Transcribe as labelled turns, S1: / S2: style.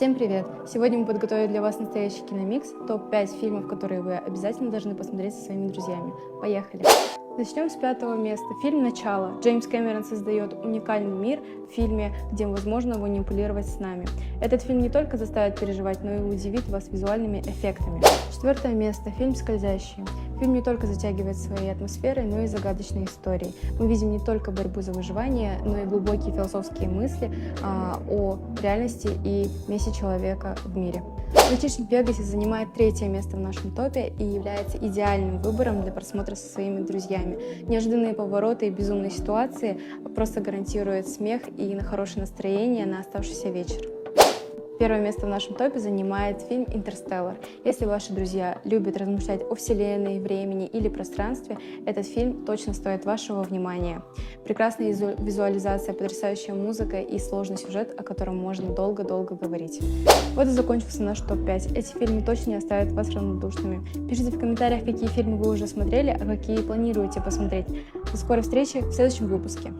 S1: Всем привет! Сегодня мы подготовили для вас настоящий киномикс, топ-5 фильмов, которые вы обязательно должны посмотреть со своими друзьями. Поехали! Начнем с 5-го места. Фильм «Начало». Джеймс Кэмерон создает уникальный мир в фильме, где возможно манипулировать с нами. Этот фильм не только заставит переживать, но и удивит вас визуальными эффектами. 4-е место. Фильм «Скользящие». Фильм не только затягивает своей атмосферой, но и загадочной историей. Мы видим не только борьбу за выживание, но и глубокие философские мысли о реальности и месте человека в мире. «Мальчишник в Вегасе» занимает 3-е место в нашем топе и является идеальным выбором для просмотра со своими друзьями. Неожиданные повороты и безумные ситуации просто гарантируют смех и хорошее настроение на оставшийся вечер. 1-е место в нашем топе занимает фильм «Интерстеллар». Если ваши друзья любят размышлять о вселенной, времени или пространстве, этот фильм точно стоит вашего внимания. Прекрасная визуализация, потрясающая музыка и сложный сюжет, о котором можно долго-долго говорить. Вот и закончился наш топ-5. Эти фильмы точно не оставят вас равнодушными. Пишите в комментариях, какие фильмы вы уже смотрели, а какие планируете посмотреть. До скорой встречи в следующем выпуске.